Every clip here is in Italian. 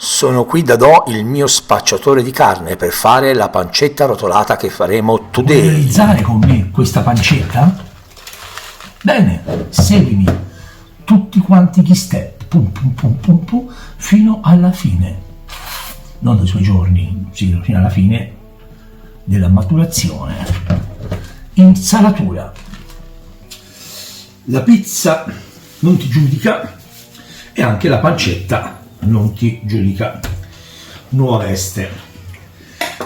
Sono qui da Do, il mio spacciatore di carne, per fare la pancetta rotolata che faremo Vuoi today. realizzare con me questa pancetta? Bene, seguimi tutti quanti gli step, fino alla fine. Non dei suoi giorni, sì, fino alla fine della maturazione. Insalatura. La pizza non ti giudica e anche la pancetta non ti giudica. Nuova veste.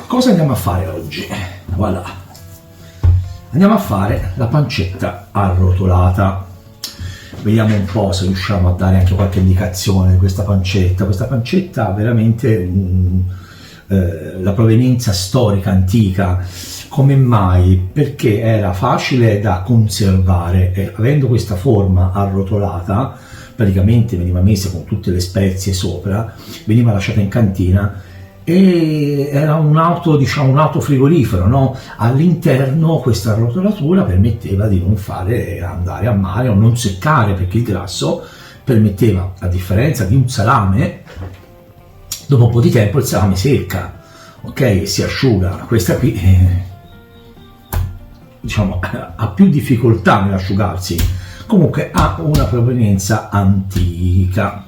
Cosa andiamo a fare oggi? Voilà. Andiamo a fare la pancetta arrotolata. Vediamo un po' se riusciamo a dare anche qualche indicazione di questa pancetta. Questa pancetta ha veramente la provenienza storica antica. Come mai? Perché era facile da conservare e avendo questa forma arrotolata, praticamente veniva messa con tutte le spezie sopra, veniva lasciata in cantina e era un auto frigorifero, no? All'interno questa arrotolatura permetteva di non fare andare a mare o non seccare, perché il grasso permetteva, a differenza di un salame, dopo un po' di tempo il salame secca, ok? E si asciuga. Questa qui ha più difficoltà nell'asciugarsi, comunque ha una provenienza antica.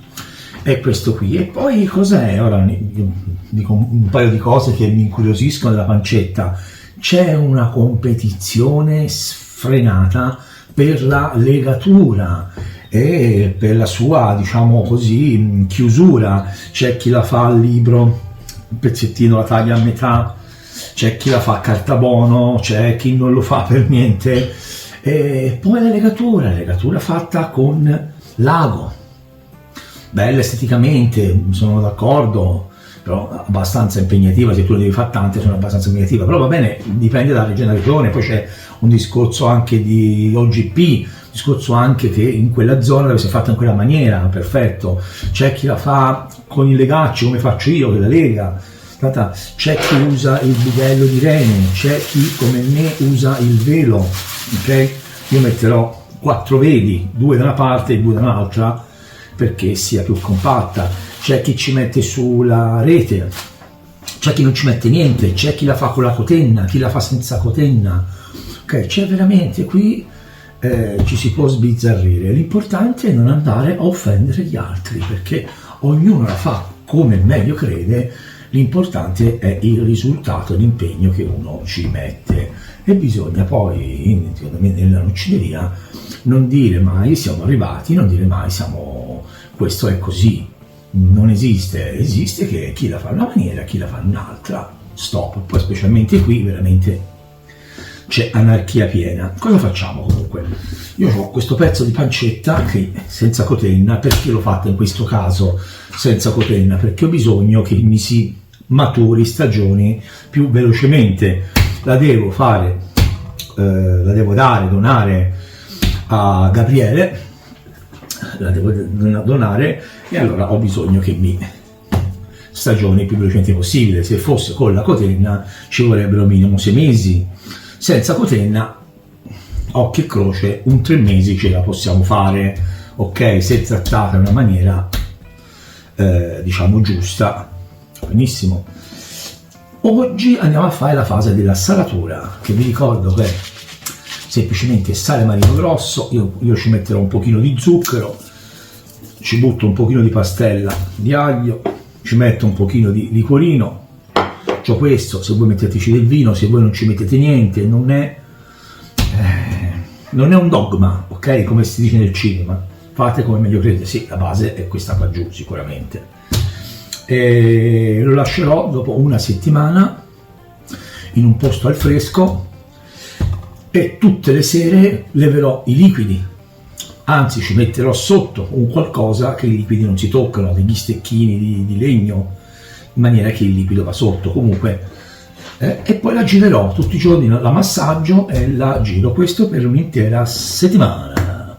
È questo qui. E poi cos'è? Ora dico un paio di cose che mi incuriosiscono della pancetta. C'è una competizione sfrenata per la legatura e per la sua, diciamo così, chiusura. C'è chi la fa al libro, un pezzettino la taglia a metà, c'è chi la fa a cartabono, c'è chi non lo fa per niente. E poi la legatura fatta con l'ago, bella esteticamente, sono d'accordo, però abbastanza impegnativa. Se tu ne devi fare tante sono abbastanza impegnativa, però va bene, dipende dalla regione a regione. Poi c'è un discorso anche di OGP, un discorso anche che in quella zona deve essere fatta in quella maniera, perfetto. C'è chi la fa con i legacci come faccio io, che la lega. C'è chi usa il budello di rene, c'è chi come me usa il velo, ok? Io metterò 4 veli, 2 da una parte e 2 da un'altra, perché sia più compatta. C'è chi ci mette sulla rete, c'è chi non ci mette niente, c'è chi la fa con la cotenna, chi la fa senza cotenna, ok? C'è veramente qui ci si può sbizzarrire. L'importante è non andare a offendere gli altri, perché ognuno la fa come meglio crede. L'importante è il risultato, l'impegno che uno ci mette, e bisogna poi, secondo me, nella noccineria non dire mai siamo arrivati, non dire mai questo è così. Non esiste che chi la fa in una maniera, chi la fa in un'altra, stop. Poi specialmente qui veramente c'è anarchia piena. Cosa facciamo comunque? Io ho questo pezzo di pancetta che senza cotenna. Perché l'ho fatta in questo caso senza cotenna? Perché ho bisogno che mi si maturi, stagioni più velocemente. La devo fare, la devo donare a Gabriele, la devo donare, e allora ho bisogno che mi stagioni più velocemente possibile. Se fosse con la cotenna ci vorrebbero minimo 6 mesi. Senza cotenna, occhio e croce, un 3 mesi ce la possiamo fare, ok? Se trattata in una maniera giusta. Benissimo. Oggi andiamo a fare la fase della salatura, che vi ricordo che è semplicemente sale marino grosso. Io ci metterò un pochino di zucchero, ci butto un pochino di pastella di aglio, ci metto un pochino di liquorino. C'ho questo, se voi metteteci del vino, se voi non ci mettete niente, non è un dogma, ok? Come si dice nel cinema, fate come meglio credete. Sì, la base è questa qua giù sicuramente. E lo lascerò dopo una settimana in un posto al fresco, e tutte le sere leverò i liquidi, anzi ci metterò sotto un qualcosa che i liquidi non si toccano, degli stecchini di legno, in maniera che il liquido va sotto comunque, e poi la girerò tutti i giorni, la massaggio e la giro, questo per un'intera settimana.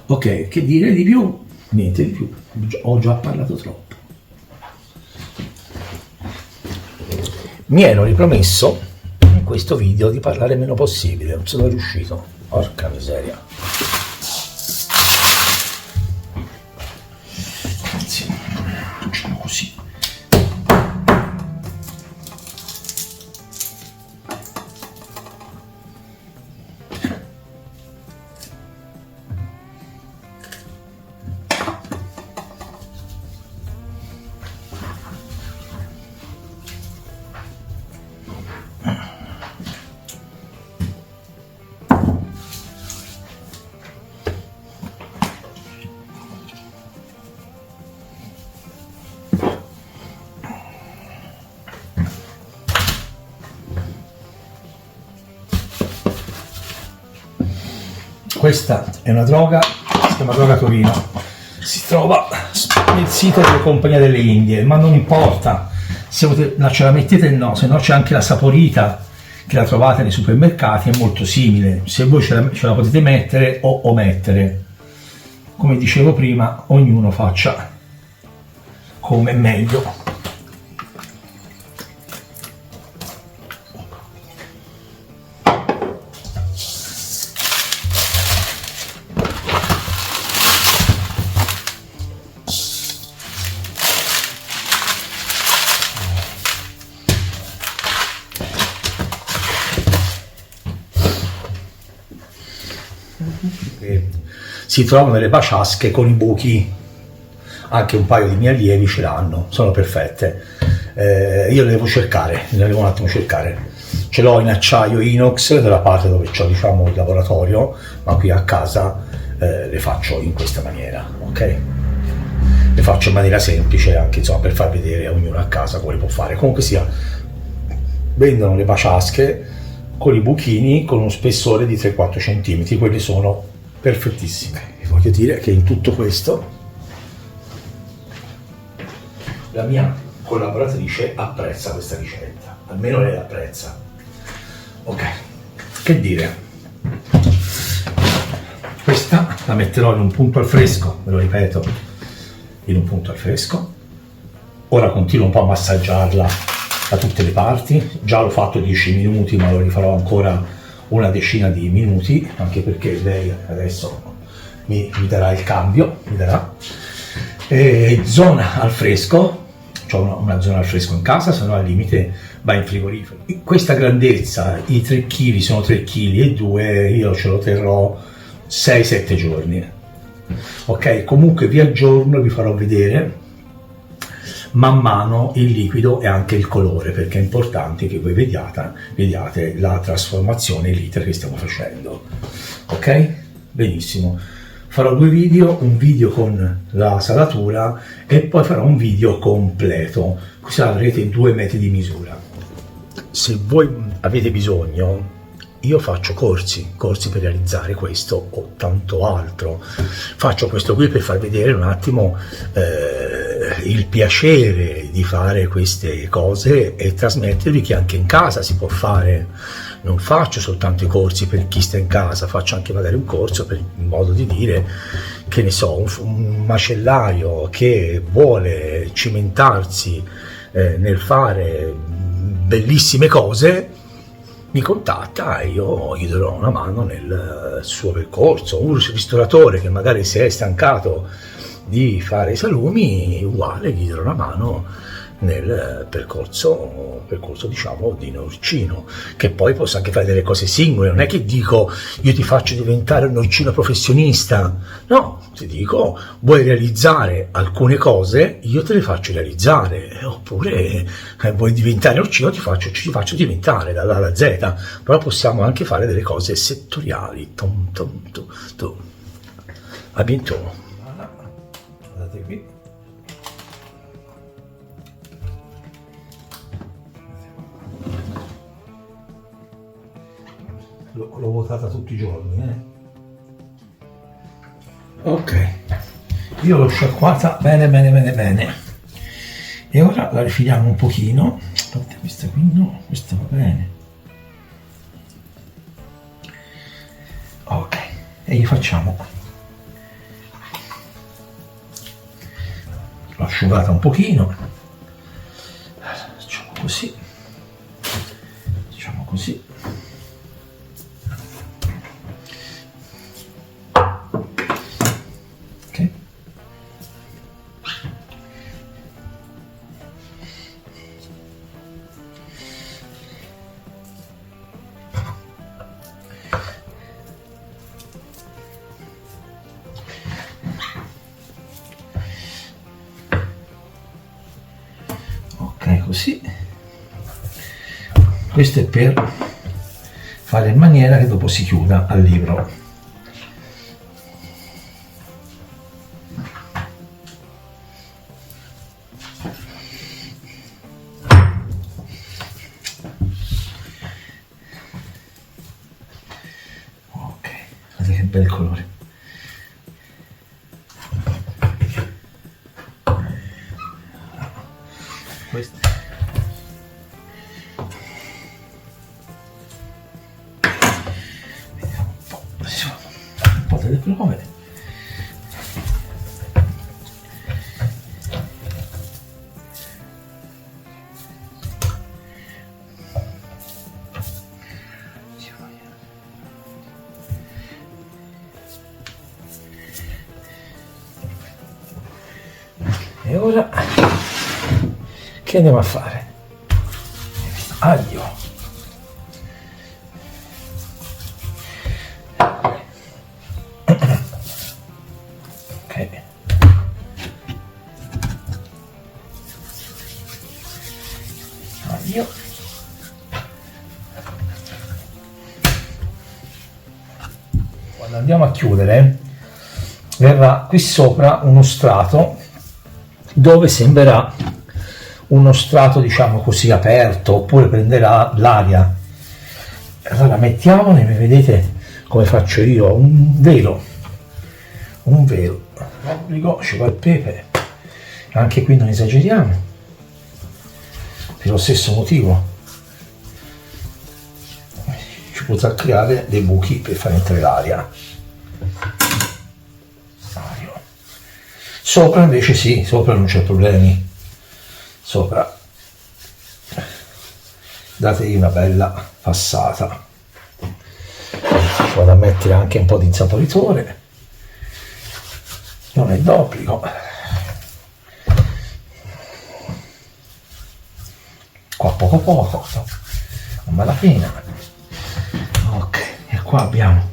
Ok, che dire di più? Niente di più, ho già parlato troppo. Mi ero ripromesso in questo video di parlare meno possibile, non sono riuscito, porca miseria. Anzi, facciamo così. questa è una droga, si chiama droga Torino, si trova nel sito delle Compagnie delle Indie, ma non importa, se ce la mettete no, se no c'è anche la Saporita, che la trovate nei supermercati, è molto simile, se voi ce la potete mettere o omettere, come dicevo prima, ognuno faccia come è meglio. Si trovano nelle baciasche con i buchi, anche un paio di miei allievi ce l'hanno, sono perfette. Io le devo cercare, le devo un attimo cercare. Ce l'ho in acciaio inox dalla parte dove ho, diciamo, il laboratorio, ma qui a casa le faccio in questa maniera, ok? Le faccio in maniera semplice, anche insomma per far vedere a ognuno a casa come può fare. Comunque sia, vendono le baciasche con i buchini con uno spessore di 3-4 cm, quelli sono perfettissime. Vi voglio dire che in tutto questo la mia collaboratrice apprezza questa ricetta, almeno lei l'apprezza. Ok, che dire, questa la metterò in un punto al fresco, ve lo ripeto, in un punto al fresco. Ora continuo un po' a massaggiarla da tutte le parti, già l'ho fatto 10 minuti, ma lo rifarò ancora una decina di minuti, anche perché lei adesso mi darà il cambio, mi darà. Zona al fresco, ho una zona al fresco in casa, se no al limite va in frigorifero. Questa grandezza, i 3 kg sono 3 kg e 2, io ce lo terrò 6-7 giorni. Ok, comunque vi aggiorno, vi farò vedere man mano il liquido e anche il colore, perché è importante che voi vediate la trasformazione, l'iter che stiamo facendo. Ok? Benissimo. Farò 2 video, un video con la salatura e poi farò un video completo, così avrete 2 metri di misura. Se voi avete bisogno, io faccio corsi per realizzare questo o tanto altro. Faccio questo qui per far vedere un attimo il piacere di fare queste cose e trasmettervi che anche in casa si può fare. Non faccio soltanto i corsi per chi sta in casa, faccio anche magari un corso per in modo di dire, che ne so, un macellaio che vuole cimentarsi nel fare bellissime cose, mi contatta e io gli darò una mano nel suo percorso. Un ristoratore che magari si è stancato di fare i salumi, uguale, gli darò una mano nel percorso diciamo di norcino, che poi posso anche fare delle cose singole. Non è che dico io ti faccio diventare un norcino professionista, no, ti dico vuoi realizzare alcune cose, io te le faccio realizzare, oppure vuoi diventare norcino, ci faccio diventare dalla alla Z, però possiamo anche fare delle cose settoriali. A bientôt. Guardate qui. L'ho votata tutti i giorni, Ok, io l'ho sciacquata bene e ora la rifiliamo un pochino. Aspetta, questa qui no, questa va bene. Ok, e gli facciamo, l'ho asciugata un pochino, facciamo così, facciamo così. Così, questo è per fare in maniera che dopo si chiuda al libro. Ok, guardate che bel colore. Questo. Vediamo un po', un po' delle prove. E ora che andiamo a fare? Aglio. Ok. Aglio. Quando andiamo a chiudere verrà qui sopra uno strato dove sembrerà uno strato, diciamo così, aperto, oppure prenderà l'aria. Allora mettiamone, vedete come faccio io, un velo, obbligo, ci va il pepe, anche qui non esageriamo, per lo stesso motivo ci potrà creare dei buchi per far entrare l'aria. Sopra invece sì, sopra non c'è problemi, sopra dategli una bella passata. Vado a mettere anche un po' di insaporitore, non è d'obbligo, qua poco, non vale la pena. Ok, e qua abbiamo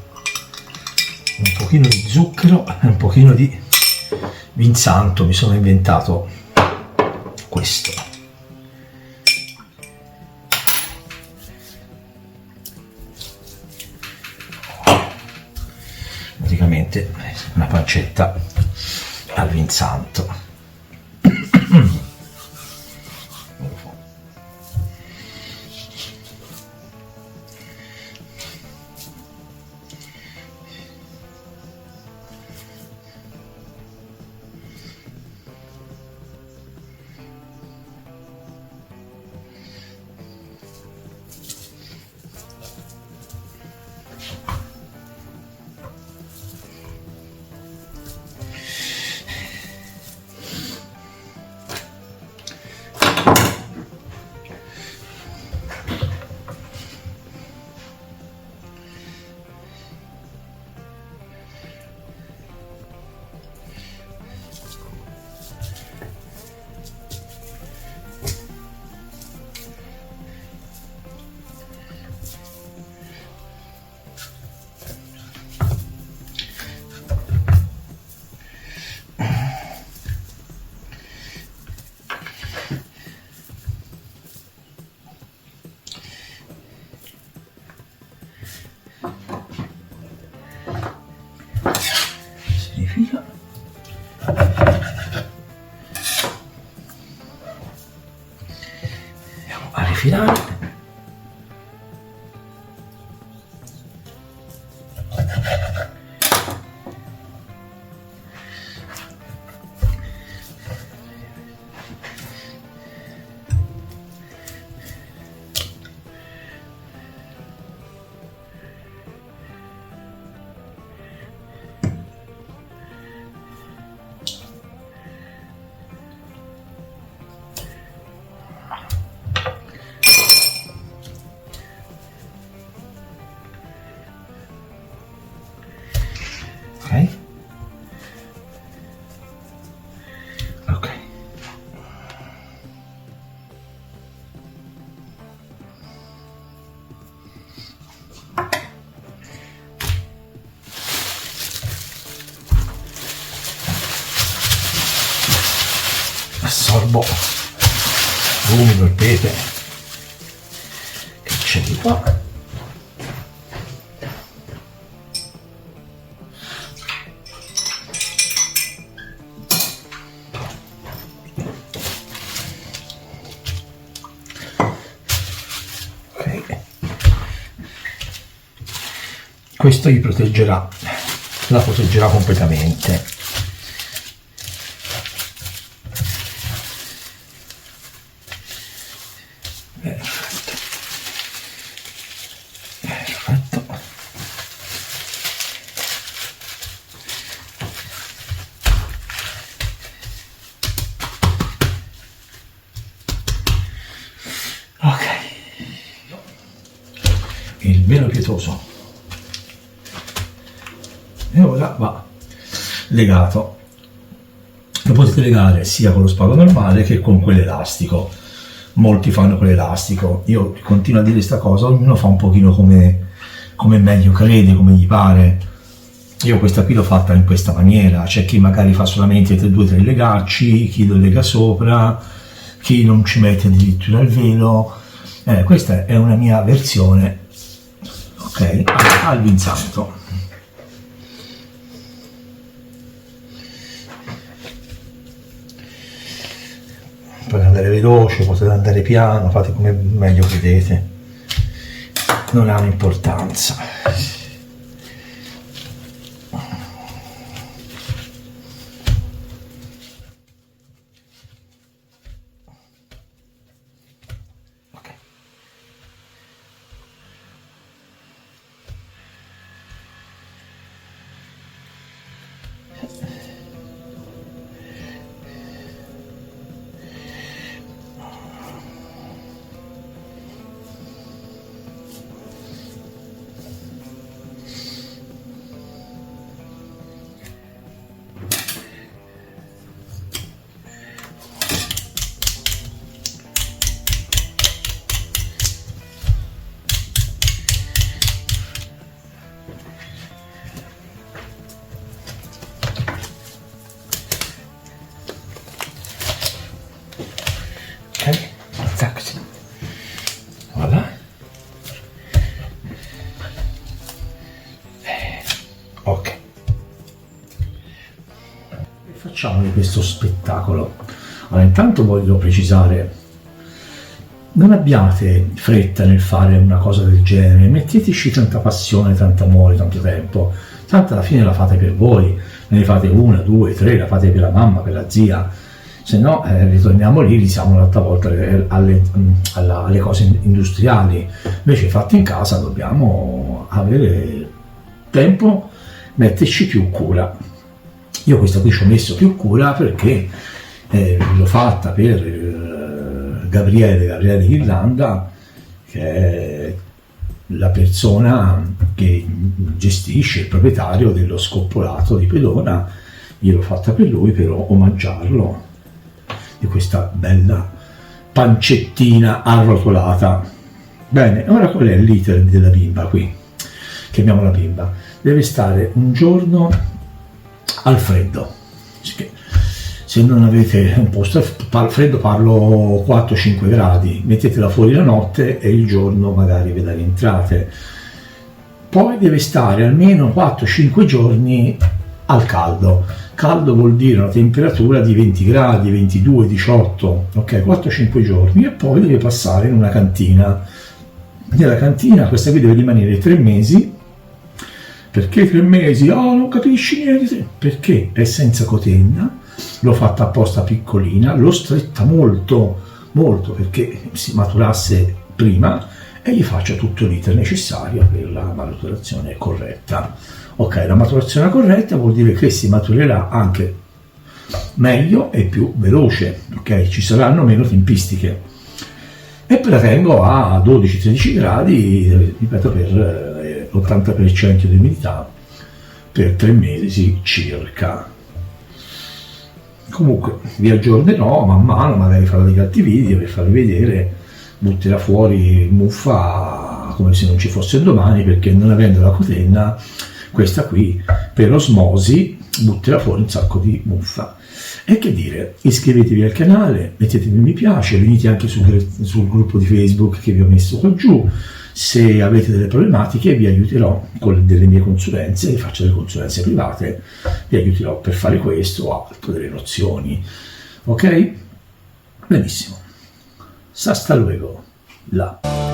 un pochino di zucchero e un pochino di Vinsanto, mi sono inventato questo. Praticamente una pancetta al Vinsanto. Significa andiamo a rifilare. Ok. Assorbo l'umido, il pepe che c'è di qua. Questo gli proteggerà la proteggerà completamente. Perfetto. Perfetto. Ok, il velo pietoso e ora va legato. Lo potete legare sia con lo spago normale che con quell'elastico. Molti fanno quell'elastico, io continuo a dire questa cosa, ognuno fa un pochino come meglio crede, come gli pare. Io questa qui l'ho fatta in questa maniera, c'è chi magari fa solamente 2 o 3 legacci, chi lo lega sopra, chi non ci mette addirittura il velo. Questa è una mia versione, ok, al vinsanto. Potete andare veloce, potete andare piano, fate come meglio credete, non ha un'importanza. Voilà. Ok. Facciamo di questo spettacolo. Allora, intanto voglio precisare, non abbiate fretta nel fare una cosa del genere, metteteci tanta passione, tanto amore, tanto tempo, tanto alla fine la fate per voi, ne fate 1, 2, 3, la fate per la mamma, per la zia, se no ritorniamo lì, siamo un'altra volta alle cose industriali. Invece fatte in casa dobbiamo avere tempo, metterci più cura. Io questa qui ci ho messo più cura perché l'ho fatta per Gabriele Ghirlanda, che è la persona che gestisce, il proprietario dello scoppolato di Pedona. Io l'ho fatta per lui per omaggiarlo di questa bella pancettina arrotolata. Bene, ora qual è l'iter della bimba qui? Chiamiamola bimba. Deve stare un giorno al freddo. Se non avete un posto al freddo, parlo 4-5 gradi, mettetela fuori la notte e il giorno magari ve la rientrate. Poi deve stare almeno 4-5 giorni al caldo. Caldo vuol dire una temperatura di 20 gradi, 22, 18, ok, 4-5 giorni, e poi deve passare in una cantina. Nella cantina questa qui deve rimanere 3 mesi. Perché 3 mesi? Oh, non capisci niente. Perché è senza cotenna, l'ho fatta apposta piccolina, l'ho stretta molto, molto perché si maturasse prima e gli faccio tutto l'iter necessario per la maturazione corretta. Ok, la maturazione corretta vuol dire che si maturerà anche meglio e più veloce, ok? Ci saranno meno tempistiche. E poi la tengo a 12-13 gradi, ripeto, per l'80% di umidità per 3 mesi circa. Comunque vi aggiornerò man mano, magari farò degli altri video per farvi vedere, butterà fuori muffa come se non ci fosse domani, perché non avendo la cotenna, questa qui per osmosi butterà fuori un sacco di muffa. E che dire, iscrivetevi al canale, mettetemi mi piace, venite anche sul gruppo di Facebook che vi ho messo qua giù. Se avete delle problematiche vi aiuterò con delle mie consulenze, vi faccio delle consulenze private, vi aiuterò per fare questo o altro, delle nozioni. Ok? Benissimo. Hasta luego. Là.